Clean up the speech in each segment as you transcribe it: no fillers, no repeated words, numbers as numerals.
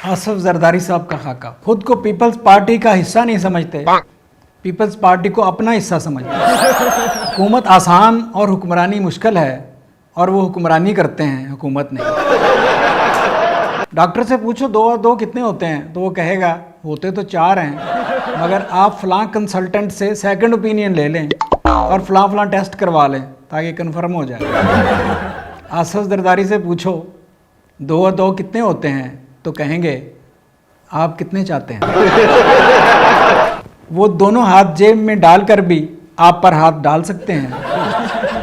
आसफ जरदारी साहब का खाका खुद को पीपल्स पार्टी का हिस्सा नहीं समझते, पीपल्स पार्टी को अपना हिस्सा समझते। हुकूमत आसान और हुक्मरानी मुश्किल है और वो हुक्मरानी करते हैं, हुकूमत नहीं। डॉक्टर से पूछो 2 और 2 कितने होते हैं तो वो कहेगा होते तो 4 हैं, मगर आप फलां कंसल्टेंट से सेकंड ओपिनियन ले लें और फलां टेस्ट करवा लें ताकि कंफर्म हो जाए। आसफ जरदारी से पूछो 2 और 2 कितने होते हैं तो कहेंगे आप कितने चाहते हैं। वो दोनों हाथ जेब में डालकर भी आप पर हाथ डाल सकते हैं।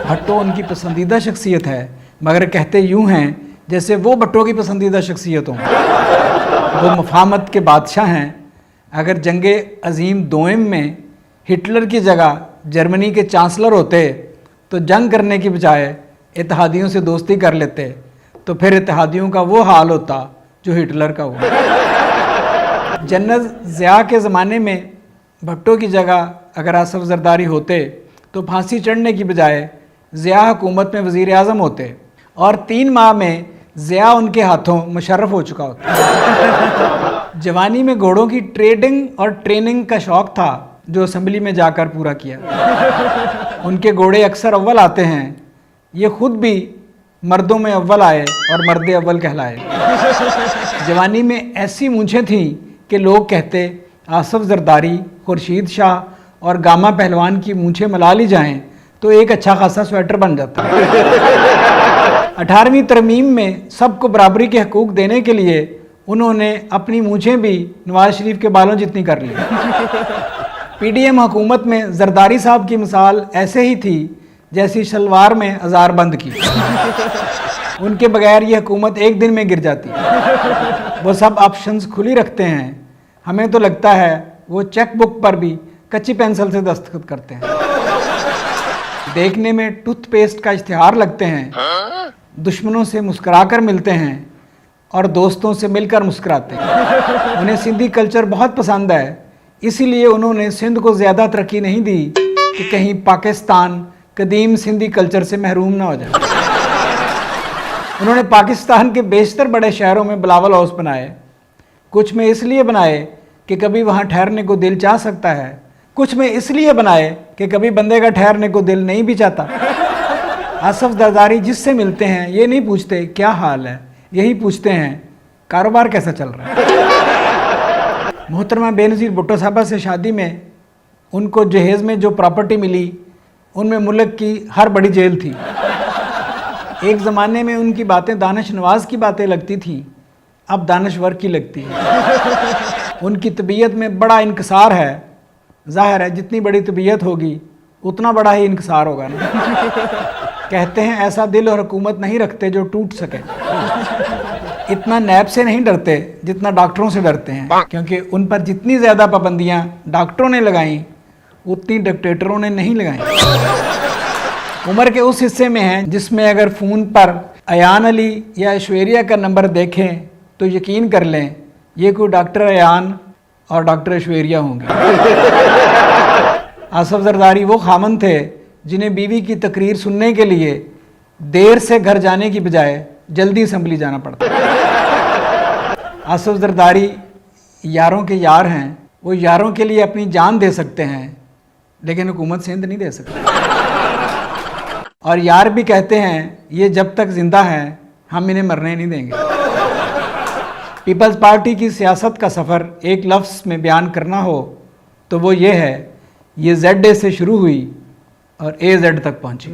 भट्टो उनकी पसंदीदा शख्सियत है, मगर कहते यूं हैं जैसे वो भट्टो की पसंदीदा शख्सियत हो। वो मफाहमत के बादशाह हैं। अगर जंगे अजीम दोम में हिटलर की जगह जर्मनी के चांसलर होते तो जंग करने की बजाय इत्तेहादियों से दोस्ती कर लेते, तो फिर इत्तेहादियों का वो हाल होता जो हिटलर का हुआ। जनरल ज़िया के ज़माने में भट्टो की जगह अगर आसफ जरदारी होते तो फांसी चढ़ने की बजाय ज़िया हुकूमत में वज़ीर आज़म होते और 3 माह में ज़िया उनके हाथों मुशर्रफ हो चुका होता। जवानी में घोड़ों की ट्रेडिंग और ट्रेनिंग का शौक़ था जो असम्बली में जाकर पूरा किया। उनके घोड़े अक्सर अव्वल आते हैं, ये खुद भी मर्दों में अव्वल आए और मर्दे अव्वल कहलाए। जवानी में ऐसी मूंछें थीं कि लोग कहते आसफ जरदारी, खुर्शीद शाह और गामा पहलवान की मूंछें मिला ली जाएं तो एक अच्छा खासा स्वेटर बन जाता। 18वीं तरमीम में सबको बराबरी के हकूक़ देने के लिए उन्होंने अपनी मूंछें भी नवाज शरीफ के बालों जितनी कर ली। पीडीएम हुकूमत में जरदारी साहब की मिसाल ऐसे ही थी जैसी शलवार में अज़ार बंद की। उनके बगैर ये हुकूमत एक दिन में गिर जाती। वो सब ऑप्शंस खुली रखते हैं। हमें तो लगता है वो चेक बुक पर भी कच्ची पेंसिल से दस्तखत करते हैं। देखने में टूथपेस्ट का इश्तिहार लगते हैं, दुश्मनों से मुस्कुराकर मिलते हैं और दोस्तों से मिलकर मुस्कुराते हैं। उन्हें सिंधी कल्चर बहुत पसंद है, इसीलिए उन्होंने सिंध को ज़्यादा तरक्की नहीं दी कि कहीं पाकिस्तान कदीम सिंधी कल्चर से महरूम ना हो जाए। उन्होंने पाकिस्तान के बेशतर बड़े शहरों में बिलावल हाउस बनाए। कुछ में इसलिए बनाए कि कभी वहाँ ठहरने को दिल चाह सकता है, कुछ में इसलिए बनाए कि कभी बंदे का ठहरने को दिल नहीं भी चाहता। आसफ जरदारी जिससे मिलते हैं ये नहीं पूछते क्या हाल है, यही पूछते हैं कारोबार कैसा चल रहा है। मोहतरमा बेनज़ीर भुट्टो साहबा से शादी में उनको जहेज़ में जो प्रॉपर्टी मिली उनमें मुल्क की हर बड़ी जेल थी। एक ज़माने में उनकी बातें दानिश नवाज की बातें लगती थी, अब दानिशवर की लगती है। उनकी तबीयत में बड़ा इनकसार है। ज़ाहिर है जितनी बड़ी तबीयत होगी उतना बड़ा ही इनकसार होगा ना। कहते हैं ऐसा दिल और हुकूमत नहीं रखते जो टूट सके। इतना नैब से नहीं डरते जितना डॉक्टरों से डरते हैं, क्योंकि उन पर जितनी ज़्यादा पाबंदियाँ डॉक्टरों ने लगाई उतनी डिक्टेटरों ने नहीं लगाई। उम्र के उस हिस्से में हैं जिसमें अगर फ़ोन पर अयान अली या ऐश्वर्या का नंबर देखें तो यकीन कर लें ये कोई डॉक्टर अयान और डॉक्टर ऐश्वर्या होंगे। आसफ जरदारी वो खामन थे जिन्हें बीवी की तकरीर सुनने के लिए देर से घर जाने की बजाय जल्दी असम्बली जाना पड़ता। आसफ जरदारी यारों के यार हैं। वो यारों के लिए अपनी जान दे सकते हैं लेकिन हुकूमत सिंध नहीं दे सकती। और यार भी कहते हैं ये जब तक जिंदा हैं हम इन्हें मरने नहीं देंगे। पीपल्स पार्टी की सियासत का सफ़र एक लफ्ज़ में बयान करना हो तो वो ये है, ये ZA से शुरू हुई और AZ तक पहुंची।